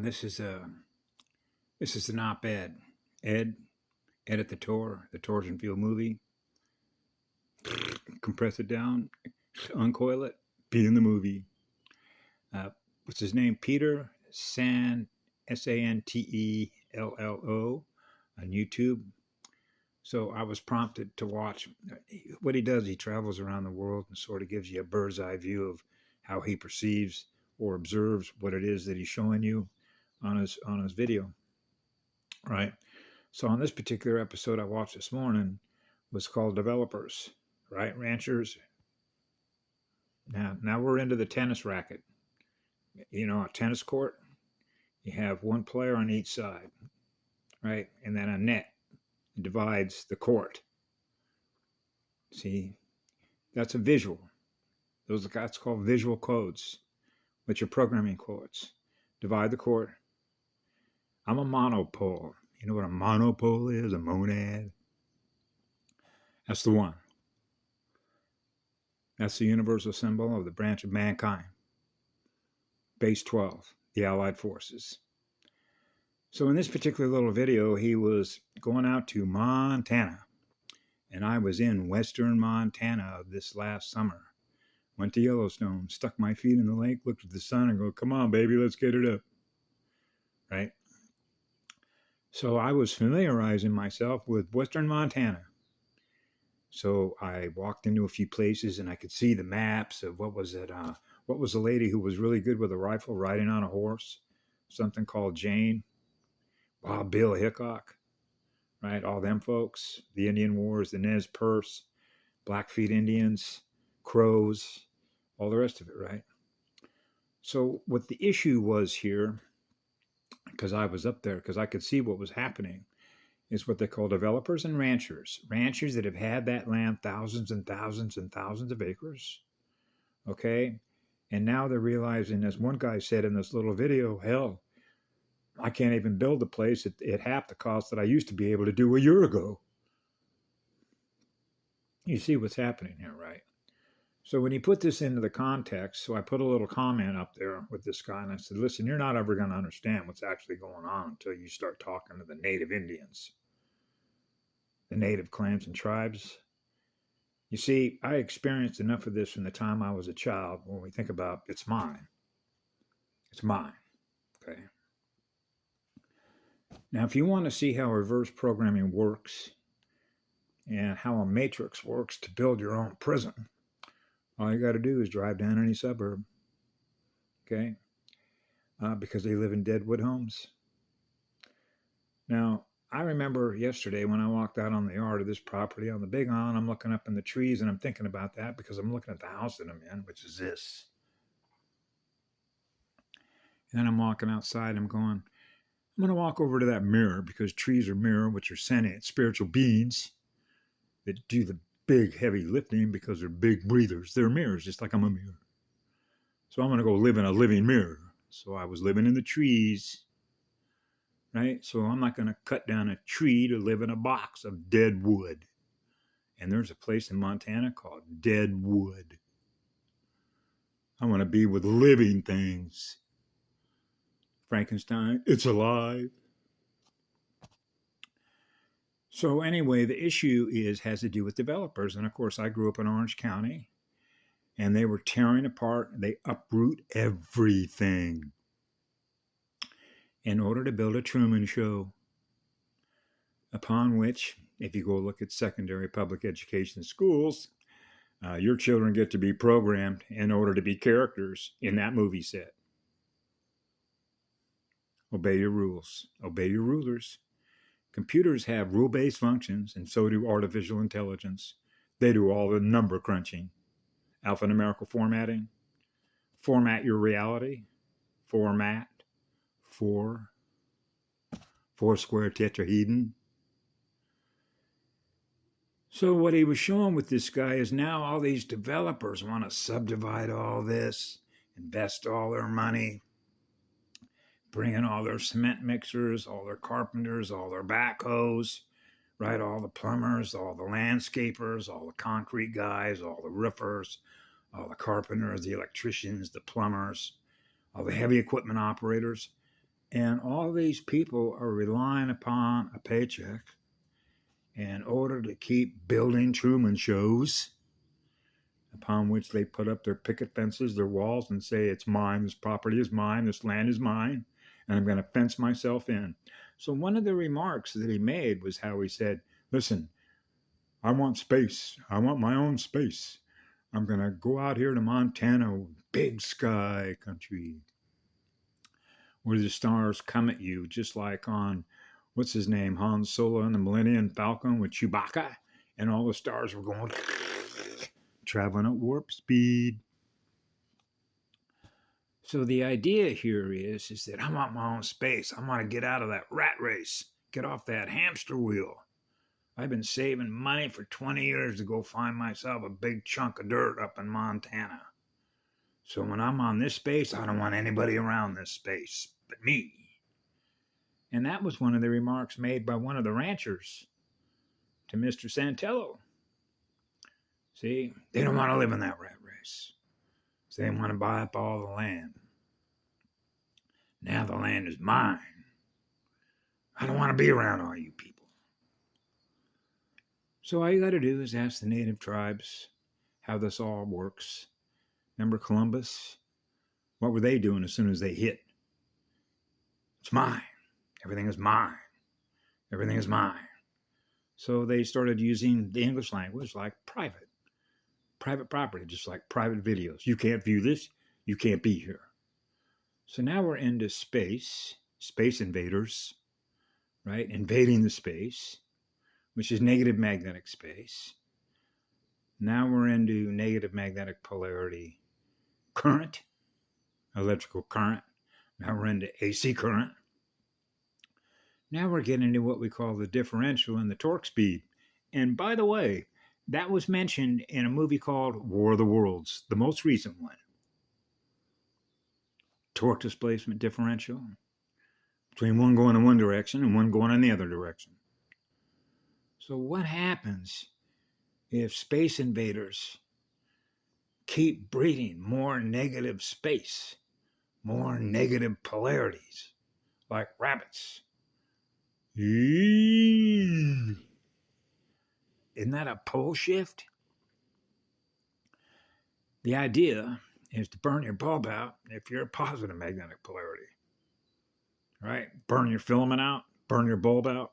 This is an op-ed. Ed, edit the torsion field movie, compress it down, uncoil it, be in the movie. What's his name? Peter Santelllo on YouTube. So I was prompted to watch what he does. He travels around the world and sort of gives you a bird's eye view of how he perceives or observes what it is that he's showing you on his video, right? So on this particular episode I watched this morning was called Developers, right? Ranchers. Now we're into the tennis racket. You know, a tennis court, you have one player on each side, right? And then a net divides the court. See, that's a visual. That's called visual codes, which are programming codes. Divide the court. I'm a monopole. You know what a monopole is? A monad. That's the one. That's the universal symbol of the branch of mankind. Base 12, the Allied forces. So in this particular little video, he was going out to Montana. And I was in western Montana this last summer. Went to Yellowstone, stuck my feet in the lake, looked at the sun and go, come on, baby, let's get it up. Right? So I was familiarizing myself with western Montana. So I walked into a few places and I could see the maps of what was the lady who was really good with a rifle riding on a horse? Something called Jane. Wild Bill Hickok. Right? All them folks. The Indian Wars, the Nez Perce, Blackfeet Indians, Crows, all the rest of it, right? So what the issue was here, because I was up there, because I could see what was happening, is what they call developers and ranchers. Ranchers that have had that land thousands and thousands and thousands of acres, okay? And now they're realizing, as one guy said in this little video, hell, I can't even build a place at half the cost that I used to be able to do a year ago. You see what's happening here, right? So when you put this into the context, so I put a little comment up there with this guy, and I said, listen, you're not ever going to understand what's actually going on until you start talking to the native Indians, the native clans and tribes. You see, I experienced enough of this from the time I was a child. When we think about it's mine, okay? Now, if you want to see how reverse programming works and how a matrix works to build your own prison, all you got to do is drive down any suburb, okay? Because they live in deadwood homes. Now, I remember yesterday when I walked out on the yard of this property on the Big Island, I'm looking up in the trees and I'm thinking about that because I'm looking at the house that I'm in, which is this. And then I'm walking outside and I'm going to walk over to that mirror because trees are mirror, which are sentient spiritual beings that do the big heavy lifting because they're big breathers. They're mirrors, just like I'm a mirror. So I'm going to go live in a living mirror. So I was living in the trees, right? So I'm not going to cut down a tree to live in a box of dead wood. And there's a place in Montana called Deadwood. I want to be with living things. Frankenstein, it's alive. So anyway, the issue has to do with developers. And of course, I grew up in Orange County and they were tearing apart. They uproot everything in order to build a Truman Show, upon which, if you go look at secondary public education schools, your children get to be programmed in order to be characters in that movie set. Obey your rules. Obey your rulers. Computers have rule-based functions, and so do artificial intelligence. They do all the number crunching. Alphanumerical formatting. Format your reality. Format. Four square tetrahedron. So what he was showing with this guy is now all these developers want to subdivide all this, invest all their money, bring in all their cement mixers, all their carpenters, all their backhoes, right? All the plumbers, all the landscapers, all the concrete guys, all the roofers, all the carpenters, the electricians, the plumbers, all the heavy equipment operators. And all these people are relying upon a paycheck in order to keep building Truman shows upon which they put up their picket fences, their walls, and say, it's mine, this property is mine, this land is mine, and I'm going to fence myself in. So one of the remarks that he made was how he said, listen, I want space. I want my own space. I'm going to go out here to Montana, big sky country, where the stars come at you, just like on, what's his name, Han Solo and the Millennium Falcon with Chewbacca, and all the stars were going, traveling at warp speed. So the idea here is that I want my own space. I want to get out of that rat race, get off that hamster wheel. I've been saving money for 20 years to go find myself a big chunk of dirt up in Montana. So when I'm on this space, I don't want anybody around this space but me. And that was one of the remarks made by one of the ranchers to Mr. Santello. See, they don't want to live in that rat race. So they want to buy up all the land. Now the land is mine. I don't want to be around all you people. So all you got to do is ask the native tribes how this all works. Remember Columbus? What were they doing as soon as they hit? It's mine. Everything is mine. Everything is mine. So they started using the English language like private property, just like private videos. You can't view this. You can't be here. So now we're into space invaders, right? Invading the space, which is negative magnetic space. Now we're into negative magnetic polarity current, electrical current. Now we're into AC current. Now we're getting into what we call the differential and the torque speed. And by the way, that was mentioned in a movie called War of the Worlds, the most recent one. Torque displacement differential between one going in one direction and one going in the other direction. So what happens if space invaders keep breeding more negative space, more negative polarities, like rabbits? Isn't that a pole shift? The idea is to burn your bulb out if you're a positive magnetic polarity, right? Burn your filament out, burn your bulb out,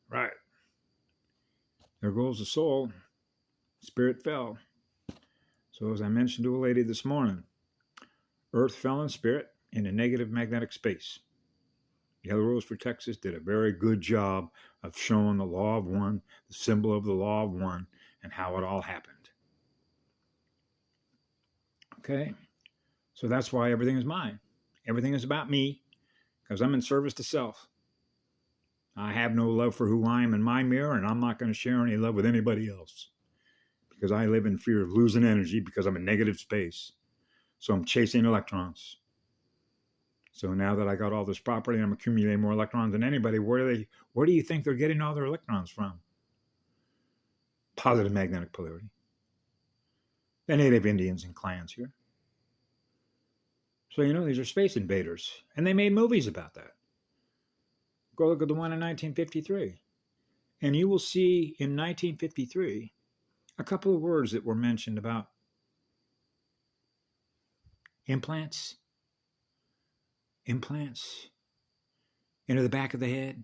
right? There goes the soul. Spirit fell. So as I mentioned to a lady this morning, Earth fell in spirit in a negative magnetic space. Yellow Rose for Texas did a very good job of showing the law of one, the symbol of the law of one, and how it all happened. Okay? So that's why everything is mine. Everything is about me, because I'm in service to self. I have no love for who I am in my mirror, and I'm not going to share any love with anybody else, because I live in fear of losing energy because I'm in negative space. So I'm chasing electrons. So now that I got all this property and I'm accumulating more electrons than anybody, where do you think they're getting all their electrons from? Positive magnetic polarity. The native Indians and clans here. So, these are space invaders. And they made movies about that. Go look at the one in 1953. And you will see in 1953 a couple of words that were mentioned about implants into the back of the head.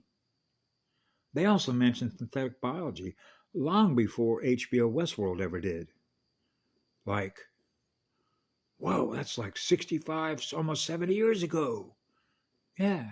They also mentioned synthetic biology long before HBO Westworld ever did. Like, whoa, that's like 65, almost 70 years ago. Yeah,